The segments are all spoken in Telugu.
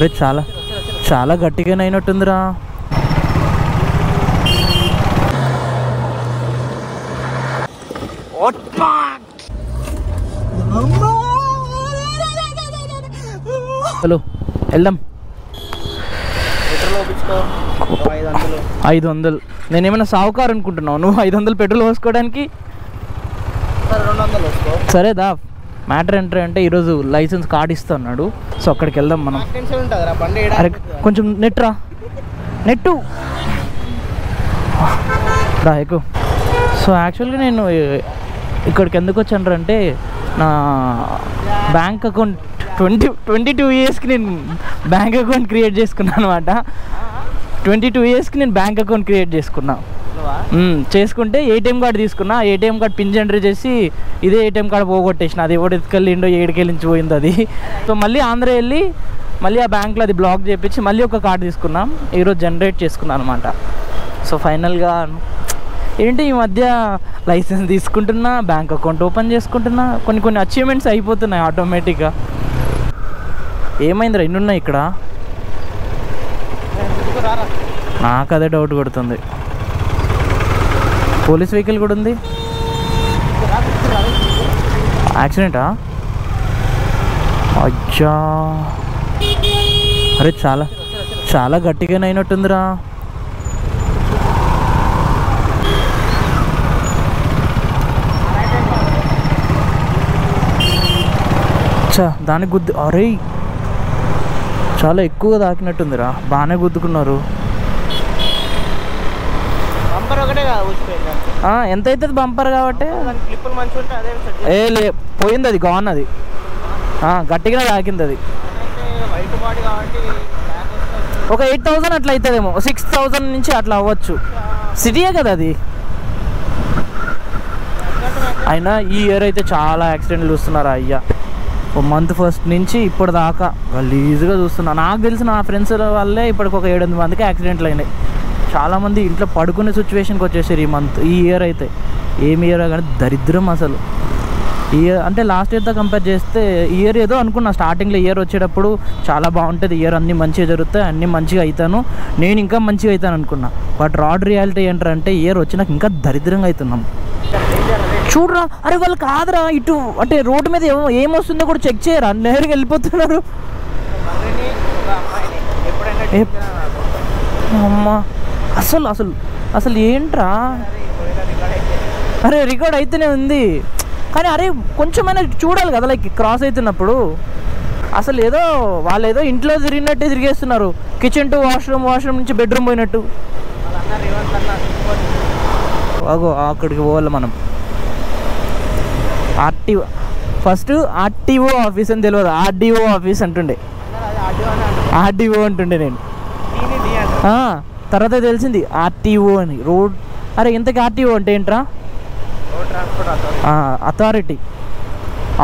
అరే చాలా చాలా గట్టిగానే అయినట్టుందిరా. హలో వెళ్దాం. 500. నేనేమైనా సావుకారు అనుకుంటున్నావు నువ్వు? 500 పెట్రోల్ పోసుకోవడానికి? సరేదా. మ్యాటర్ ఏంటంటే అంటే ఈరోజు లైసెన్స్ కార్డ్ ఇస్తా అన్నాడు. సో అక్కడికి వెళ్దాం మనం. అరే కొంచెం నెట్రా, నెట్టు రా ఎక్కువ. సో యాక్చువల్గా నేను ఇక్కడికి ఎందుకు వచ్చాను అంటే నా బ్యాంక్ అకౌంట్ 22 ఇయర్స్కి నేను బ్యాంక్ అకౌంట్ క్రియేట్ చేసుకున్నాను అనమాట. 22 ఇయర్స్కి నేను బ్యాంక్ అకౌంట్ క్రియేట్ చేసుకుంటే ఏటీఎం కార్డు తీసుకున్నా. ఏటీఎం కార్డు పిన్ జనరేట్ చేసి ఇదే ఏటీఎం కార్డు పోగొట్టేసిన. అది ఎవడు ఎత్తుకెళ్ళిండో ఏడుకెళ్ళించి పోయింది అది. సో మళ్ళీ ఆంధ్ర వెళ్ళి మళ్ళీ ఆ బ్యాంక్లో అది బ్లాక్ చేయించి మళ్ళీ ఒక కార్డు తీసుకున్నాం. ఈరోజు జనరేట్ చేసుకున్నాను అనమాట. సో ఫైనల్గా ఏంటి ఈ మధ్య లైసెన్స్ తీసుకుంటున్నా, బ్యాంక్ అకౌంట్ ఓపెన్ చేసుకుంటున్నా, కొన్ని అచీవ్మెంట్స్ అయిపోతున్నాయి ఆటోమేటిక్గా. ఏమైందిరా ఇన్ని ఉన్నాయి ఇక్కడ? నాకు అదే డౌట్ కొడుతుంది. పోలీస్ వెహికల్ కూడా ఉంది. యాక్సిడెంటా? అచ్చా. అరే చాలా చాలా గట్టిగానే అయినట్టుందిరా. అచ్చా దానికి గుద్దు. అరే చాలా ఎక్కువగా తాకినట్టుందిరా. బాగానే గుద్దుకున్నారు. ఎంత అవుతుంది బంపర్ కాబట్టి? లే పోయింది అది, గాన్ అది గట్టిగా తాకింది అది. ఒక 8,000 అట్లా అవుతుందేమో, 6,000 నుంచి అట్లా అవ్వచ్చు. సిటీయే కదా అది. అయినా ఈ ఇయర్ అయితే చాలా యాక్సిడెంట్లు చూస్తున్నారు అయ్యా. మంత్ ఫస్ట్ నుంచి ఇప్పుడు దాకా గలీజ్గా చూస్తున్నా. నాకు తెలిసిన నా ఫ్రెండ్స్ వల్లే ఇప్పటికి ఒక 7-8 మందికి యాక్సిడెంట్లు అయినాయి. చాలామంది ఇంట్లో పడుకునే సిచ్యువేషన్కి వచ్చేసారు ఈ ఇయర్ అయితే. ఏమి ఇయర్ కానీ దరిద్రం అసలు. ఈ ఇయర్ అంటే లాస్ట్ ఇయర్తో కంపేర్ చేస్తే ఈ ఇయర్ ఏదో అనుకున్నా స్టార్టింగ్లో. ఇయర్ వచ్చేటప్పుడు చాలా బాగుంటుంది, ఇయర్ అన్నీ మంచిగా జరుగుతాయి, అన్నీ మంచిగా అవుతాను, నేను ఇంకా మంచిగా అవుతాను అనుకున్నా. బట్ రాడ్ రియాలిటీ ఏంటంటే ఇయర్ వచ్చినాక ఇంకా దరిద్రంగా అవుతున్నాం. చూడరా, అరే వాళ్ళు కాదురా ఇటు అంటే రోడ్డు మీద ఏమొస్తుందో కూడా చెక్ చేయరా, నేరుగా వెళ్ళిపోతున్నారు. అమ్మా అసలు అసలు అసలు ఏంట్రా? అరే రికార్డ్ అయితేనే ఉంది కానీ అరే కొంచెమైనా చూడాలి కదా లైక్ క్రాస్ అవుతున్నప్పుడు. అసలు ఏదో వాళ్ళు ఏదో ఇంట్లో తిరిగినట్టే తిరిగేస్తున్నారు. కిచెన్ టు వాష్రూమ్ నుంచి బెడ్రూమ్ పోయినట్టు. అగో అక్కడికి పోవాలి మనం. ఫస్ట్ ఆర్టీఓ ఆఫీస్ అని తెలియదు, ఆర్డీఓ ఆఫీస్ అంటుండే. ఆర్డీఓ అంటుండే నేను. తర్వాత తెలిసింది ఆర్టీఓ అని. రోడ్ అరే ఇంతకీ ఆర్టీఓ అంటే ఏంట్రా? అథారిటీ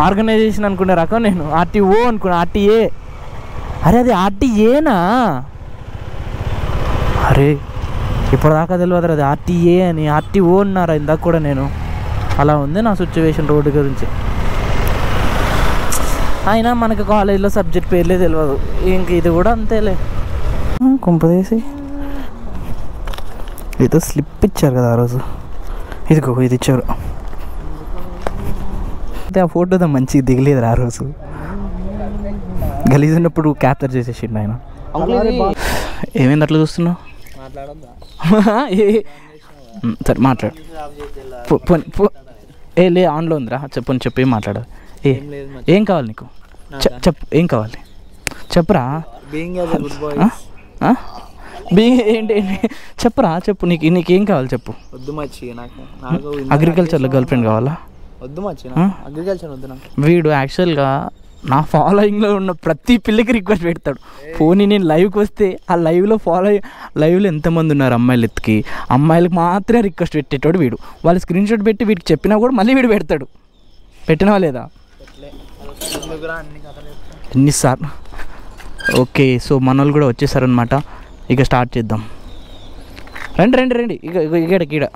ఆర్గనైజేషన్ అనుకునే రకం నేను. ఆర్టీఓ అనుకున్నా, ఆర్టీఏ. అరే అది ఆర్టీఏనా? అరే ఇప్పటిదాకా తెలియదు అది ఆర్టీఏ అని. ఆర్టీఓ అన్నారా ఇందాక కూడా నేను. అలా ఉంది నా సిచ్యువేషన్ రోడ్డు గురించి. అయినా మనకు కాలేజీలో సబ్జెక్ట్ పేర్లే తెలియదు. ఇంక ఇది కూడా అంతేలే. కుంపదేసి ఏదో స్లిప్ ఇచ్చారు కదా ఆ రోజు. ఇదిగో ఇది ఇచ్చారు. అయితే ఆ ఫోటోతో మంచిగా దిగలేదు ఆ రోజు. గలీజ్ ఉన్నప్పుడు క్యాప్చర్ చేసేసిండు ఆయన. ఏమైంది అట్లా చూస్తున్నావు? సరే మాట్లాడు. లే ఆన్లో ఉందిరా. చెప్పు ఏం మాట్లాడాలి? ఏం కావాలి నీకు? చెప్పు ఏం కావాలి చెప్పురా. ఏంటి చెప్పురా, చెప్పు. నీకేం కావాలి చెప్పు. అగ్రికల్చర్లో గర్ల్ ఫ్రెండ్ కావాలా? వీడు యాక్చువల్గా నా ఫాలోయింగ్లో ఉన్న ప్రతి పిల్లకి రిక్వెస్ట్ పెడతాడు. పోనీ నేను లైవ్కి వస్తే ఆ లైవ్లో ఎంతమంది ఉన్నారు అమ్మాయిలు ఎత్తుకి, అమ్మాయిలకు మాత్రమే రిక్వెస్ట్ పెట్టేటాడు వీడు. వాళ్ళు స్క్రీన్ షాట్ పెట్టి వీడికి చెప్పినా కూడా మళ్ళీ వీడు పెడతాడు. పెట్టినవా లేదా? ఎన్నిసార్లు? ఓకే సో మన వాళ్ళు కూడా వచ్చేసారనమాట. ఇక స్టార్ట్ చేద్దాం. రండి ఇక ఈడ.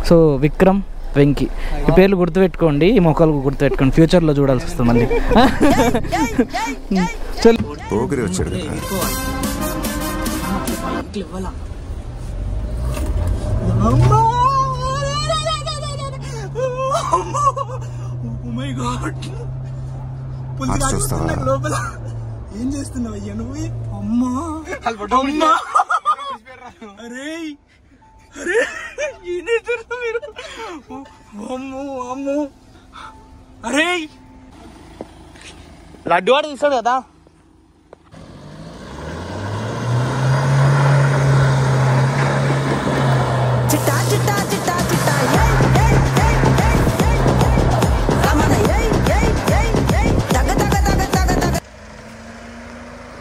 సో విక్రమ్, వెంకీ ఈ పేర్లు గుర్తుపెట్టుకోండి, ఈ మొక్కలు గుర్తుపెట్టుకోండి, ఫ్యూచర్లో చూడాల్సి వస్తుంది మళ్ళీ. చల్ పోగిరి వచ్చాడు కదా. చూస్తావా? లోపల ఏం చేస్తున్నావు అయ్యా నువ్వు? అమ్మా అరే అరే మీరు అమ్మో అమ్మో. అరే లడ్డు వాడు తీస్తాడు కదా. చిట్టా చిట్టా చిట్టా చిట్టా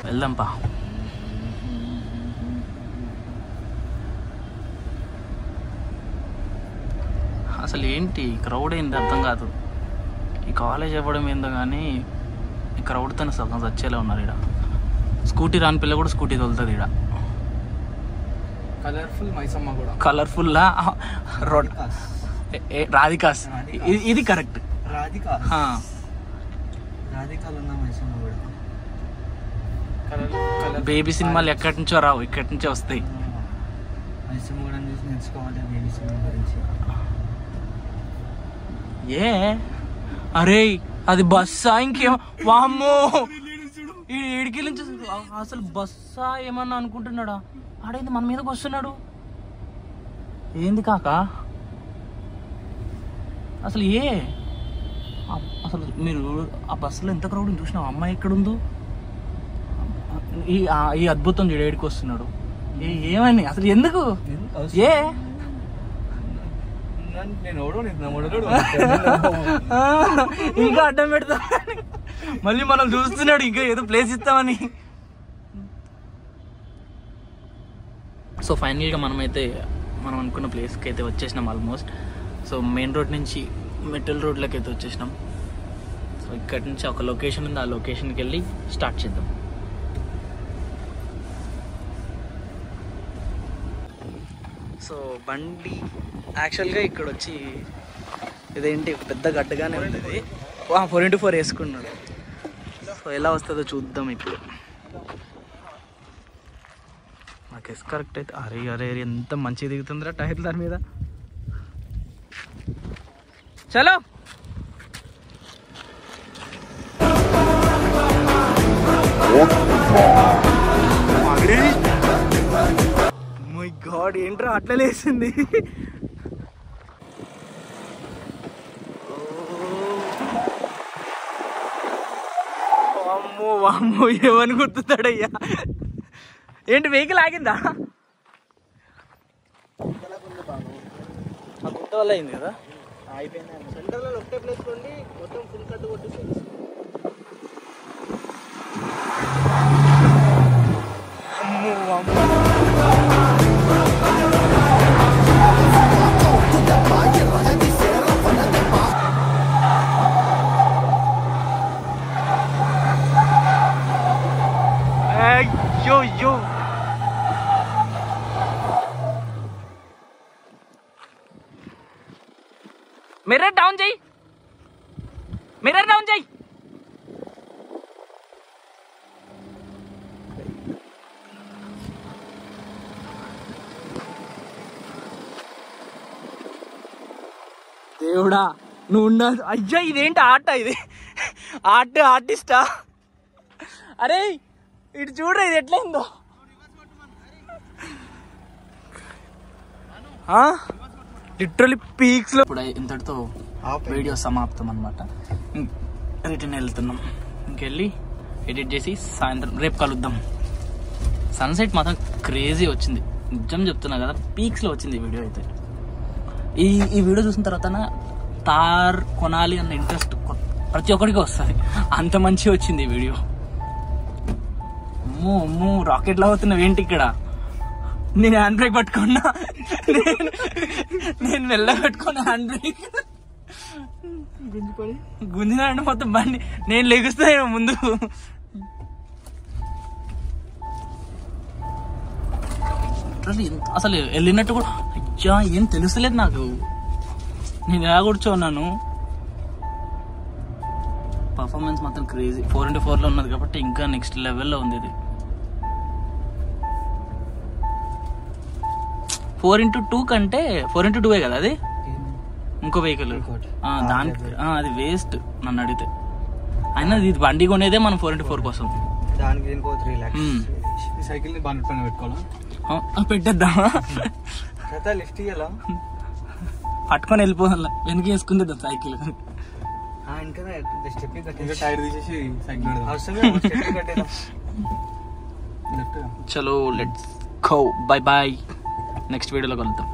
వెళ్దాంపా. అసలు ఏంటి క్రౌడ్ ఏంటి అర్థం కాదు. ఈ కాలేజ్ అవ్వడం ఏందో కానీ ఈ క్రౌడ్తో సగం చచ్చేలా ఉన్నారు. ఇక్కడ స్కూటీ రాని పిల్ల కూడా స్కూటీ తోలుతుంది. ఇక్కడ కలర్ఫుల్ మైసమ్మ కూడా కలర్ఫుల్లా రోడ్ రాధికాస్. ఇది కరెక్ట్. బేబీ సినిమాలు ఎక్కడి నుంచో రావు, ఇక్కడి నుంచో వస్తాయి. ఏ అరే అది బస్సా ఇంకేం? వామ్మో ఏడికి నుంచి అసలు బస్సా ఏమన్నా అనుకుంటున్నాడా? ఆడైంది మన మీదకి వస్తున్నాడు. ఏంది కాక అసలు అసలు మీరు ఆ బస్సులో ఎంత క్రౌడ్ చూసినా? అమ్మాయి ఎక్కడుందో? ఈ అద్భుతం చూడు ఏడికి వస్తున్నాడు. ఏమని అసలు ఎందుకు? ఇంకా అడ్డం పెడతా మళ్ళీ మనం చూస్తున్నాడు, ఇంకా ఏదో ప్లేస్ ఇస్తామని. సో ఫైనల్గా మనం అనుకున్న ప్లేస్కి అయితే వచ్చేసినాం ఆల్మోస్ట్. సో మెయిన్ రోడ్ నుంచి మెటల్ రోడ్లోకి అయితే వచ్చేసినాం. సో ఇక్కడి నుంచి ఒక లొకేషన్ ఉంది, ఆ లొకేషన్కి వెళ్ళి స్టార్ట్ చేద్దాం. సో బండి యాక్చువల్గా ఇక్కడ వచ్చి ఇదేంటి పెద్ద గడ్డగానే ఉంటుంది. 4x4 వేసుకున్నాడు. సో ఎలా వస్తుందో చూద్దాం ఇప్పుడు. నాకు ఎస్ కరెక్ట్ అయితే అరే అరే ఎంత మంచిగా దిగుతుందిరా టైర్ దాని మీద. చలో మై గాడ్ ఏంట్రా అట్లా లేసింది. వామ్మో వామ్మో ఏమని గుర్తుంటాడయ్యా. ఏంటి వెహికల్ ఆగిందా? ఆ గుట్ట వల్ల అయింది కదా. అయిపోయింది. సెంటర్లో ఒకటే ప్లేస్ కొండి మొత్తం ఫుల్ కట్టు కొట్టేసి yo मिरर डाउन जाई, मिरर डाउन जाई. దేవుడా నువ్వు అయ్యా ఇదేంటి ఆట? ఇది ఆర్టిస్టా? అరే ఇటు చూడరా ఇది ఎట్లయిందో. లిటరలీ పీక్స్ లో. ఇప్పుడు ఇంతటితో వీడియో సమాప్తం అనమాట. రిటర్న్ వెళ్తున్నాం. ఇంకెళ్ళి ఎడిట్ చేసి సాయంత్రం రేపు కలుద్దాం. సన్సెట్ మాత్రం క్రేజీ వచ్చింది, నిజం చెప్తున్నా కదా. పీక్స్ లో వచ్చింది వీడియో అయితే. ఈ వీడియో చూసిన తర్వాత తార్ కొనాలి అన్న ఇంట్రెస్ట్ ప్రతి ఒక్కరికి వస్తుంది. అంత మంచిగా వచ్చింది ఈ వీడియో. అమ్మో అమ్మో రాకెట్ లా అవుతున్నావు ఏంటి ఇక్కడ? నేను హ్యాండ్ బ్రేక్ పట్టుకున్నా, నేను మెల్ల పెట్టుకున్నా హ్యాండ్ బ్రేక్. గుంజినా అంటే మొత్తం బండి నేను లెగుస్తాను ముందు. అసలు వెళ్ళినట్టు కూడా అయ్యా ఏం తెలుసలేదు నాకు. నేను ఎలా కూర్చోన్నాను. పర్ఫార్మెన్స్ మాత్రం క్రేజీ. 4x4 ఉన్నది కాబట్టి ఇంకా నెక్స్ట్ లెవెల్లో ఉంది ఇది. 4x2 కంటే 4x2 కదా అది ఇంకో వెహికల్ దానికి అది వేస్ట్ నన్ను అడిగితే. అయినా ఇది బండి కొనేదే మనం 4x4 కోసం. దానికి ఇంకో 3 lakhs. సైకిల్ ని బండి పైన పెట్టుకోవాలా? పెట్టేద్దామా? లిఫ్ట్ ఇయ్యాలా? పట్టుకొని వెళ్ళిపోవాలా? వెనక వేసుకుంది సైకిల్. టైర్ తీసేసి సైకిల్ చలో let's go. Bye bye. Next వీడియోలో కలుద్దాం.